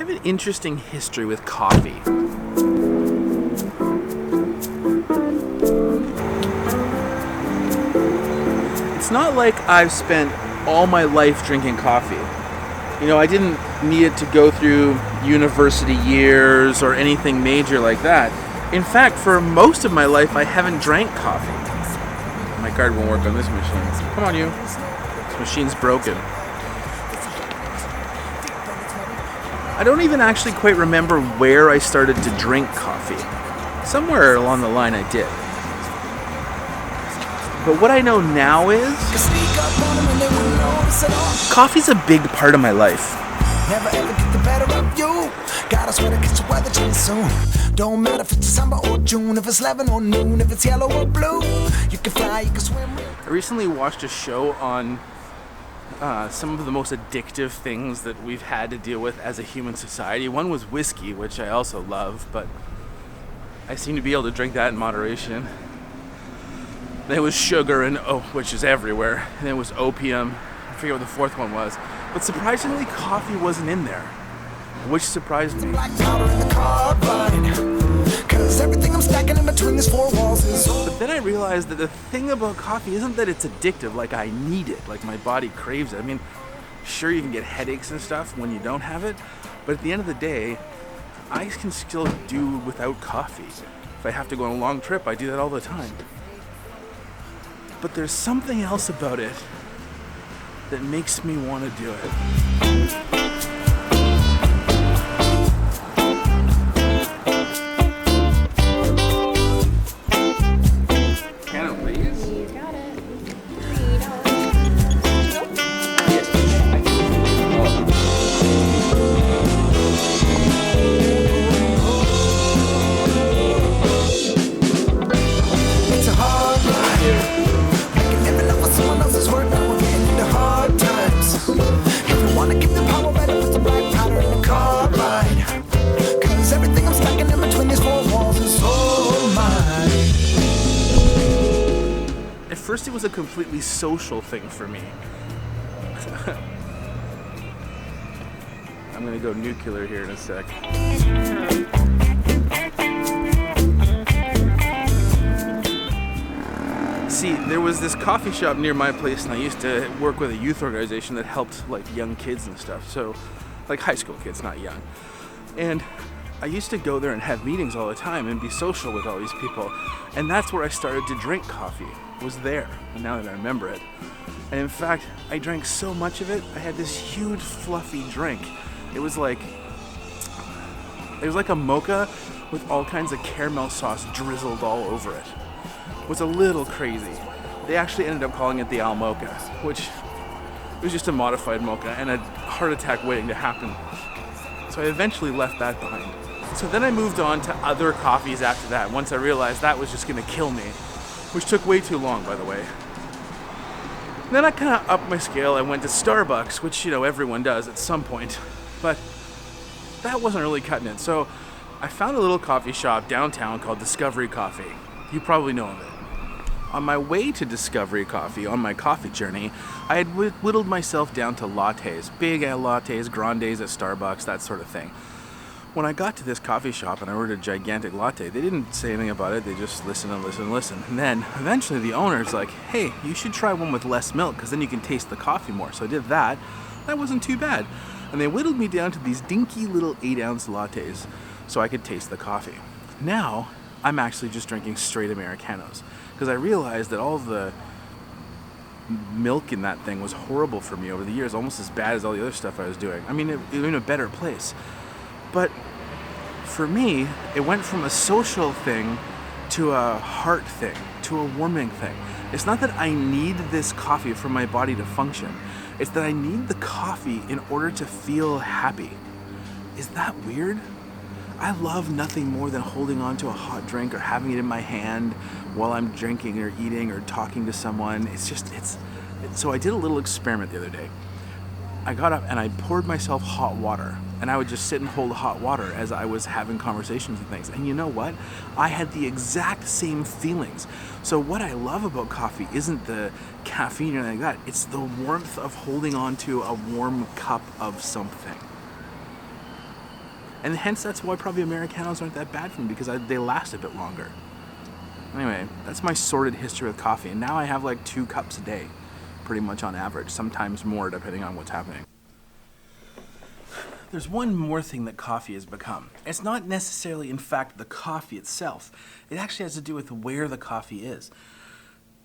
have an interesting history with coffee. It's not like I've spent all my life drinking coffee. You know, I didn't need it to go through university years or anything major like that. In fact, for most of my life, I haven't drank coffee. My card won't work on this machine. Come on, you. This machine's broken. I don't even actually quite remember where I started to drink coffee. Somewhere along the line I did. But what I know now is coffee's a big part of my life. Never ever get the better of you. Gotta swear to catch the weather change soon. Don't matter if it's December or June, if it's 11 or noon, if it's yellow or blue. You can fly, you can swim. I recently watched a show on some of the most addictive things that we've had to deal with as a human society. One was whiskey, which I also love, but I seem to be able to drink that in moderation. There was sugar, which is everywhere. And there was opium. I forget what the fourth one was. But surprisingly, coffee wasn't in there, which surprised me. But then I realized that the thing about coffee isn't that it's addictive, like I need it, like my body craves it. I mean, sure, you can get headaches and stuff when you don't have it, but at the end of the day, I can still do without coffee. If I have to go on a long trip, I do that all the time. But there's something else about it that makes me want to do it. Canon, please. You got it. It's a hard life. At first, it was a completely social thing for me. I'm gonna go nuclear here in a sec. See, there was this coffee shop near my place, and I used to work with a youth organization that helped like young kids and stuff. So, like high school kids, not young. And I used to go there and have meetings all the time and be social with all these people. And that's where I started to drink coffee, was there, and now that I remember it. And in fact, I drank so much of it, I had this huge fluffy drink. It was like a mocha with all kinds of caramel sauce drizzled all over it. It was a little crazy. They actually ended up calling it the Al Mocha, which was just a modified mocha and a heart attack waiting to happen. So I eventually left that behind. So then I moved on to other coffees after that, once I realized that was just gonna kill me, which took way too long, by the way. And then I kind of upped my scale. I went to Starbucks, which, you know, everyone does at some point, but that wasn't really cutting it. So I found a little coffee shop downtown called Discovery Coffee. You probably know of it. On my way to Discovery Coffee, on my coffee journey, I had whittled myself down to lattes, big lattes, grandes at Starbucks, that sort of thing. When I got to this coffee shop and I ordered a gigantic latte, they didn't say anything about it. They just listen and listen and listen. And then eventually the owner's like, hey, you should try one with less milk because then you can taste the coffee more. So I did that. That wasn't too bad. And they whittled me down to these dinky little 8-ounce lattes so I could taste the coffee. Now, I'm actually just drinking straight Americanos because I realized that all the milk in that thing was horrible for me over the years, almost as bad as all the other stuff I was doing. I mean, it was in a better place. But for me, it went from a social thing to a heart thing, to a warming thing. It's not that I need this coffee for my body to function. It's that I need the coffee in order to feel happy. Is that weird? I love nothing more than holding on to a hot drink or having it in my hand while I'm drinking or eating or talking to someone. So I did a little experiment the other day. I got up and I poured myself hot water, and I would just sit and hold hot water as I was having conversations and things. And you know what? I had the exact same feelings. So what I love about coffee isn't the caffeine or anything like that. It's the warmth of holding on to a warm cup of something. And hence that's why probably Americanos aren't that bad for me, because they last a bit longer. Anyway, that's my sordid history with coffee. And now I have like 2 cups a day, pretty much on average, sometimes more depending on what's happening. There's one more thing that coffee has become. It's not necessarily, in fact, the coffee itself. It actually has to do with where the coffee is.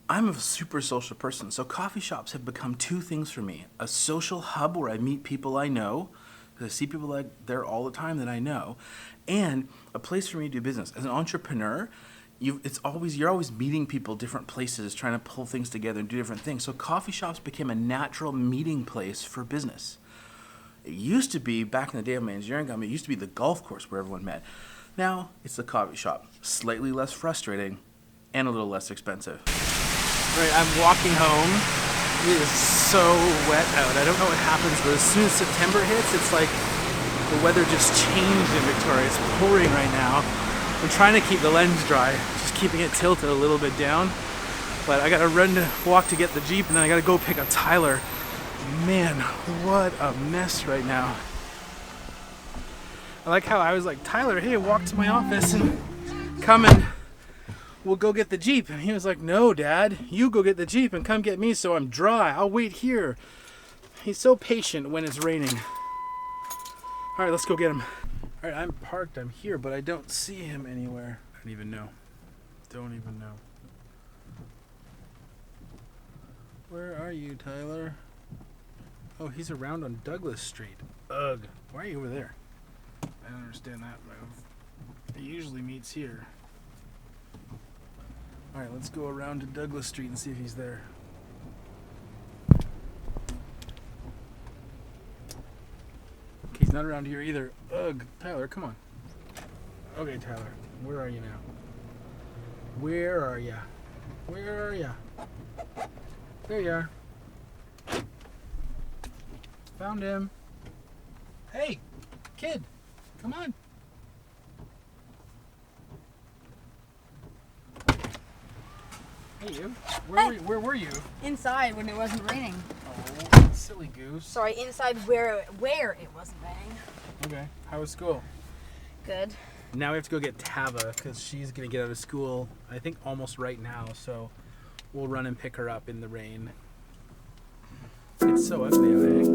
I'm a super social person, so coffee shops have become 2 things for me. A social hub where I meet people I know, because I see people like there all the time that I know, and a place for me to do business. As an entrepreneur, you're always meeting people different places, trying to pull things together and do different things. So coffee shops became a natural meeting place for business. It used to be, back in the day of my engineering company, it used to be the golf course where everyone met. Now, it's the coffee shop. Slightly less frustrating and a little less expensive. All right, I'm walking home. It is so wet out. I don't know what happens, but as soon as September hits, it's like the weather just changed in Victoria. It's pouring right now. I'm trying to keep the lens dry, just keeping it tilted a little bit down. But I gotta walk to get the Jeep, and then I gotta go pick up Tyler. Man, what a mess right now. I like how I was like, Tyler, hey, walk to my office and come and we'll go get the Jeep. And he was like, no, Dad, you go get the Jeep and come get me so I'm dry. I'll wait here. He's so patient when it's raining. All right, let's go get him. All right, I'm parked, I'm here, but I don't see him anywhere. I don't even know. Don't even know. Where are you, Tyler? Oh, he's around on Douglas Street. Ugh. Why are you over there? I don't understand that move. He usually meets here. Alright, let's go around to Douglas Street and see if he's there. Okay, he's not around here either. Ugh. Tyler, come on. Okay, Tyler. Where are you now? Where are ya? Where are ya? There you are. Found him. Hey, kid, come on. Hey, you. Where were you? Inside when it wasn't raining. Oh, silly goose. Sorry, inside where it wasn't raining. Okay. How was school? Good. Now we have to go get Tava because she's gonna get out of school. I think almost right now. So we'll run and pick her up in the rain. It's so ugly out, eh?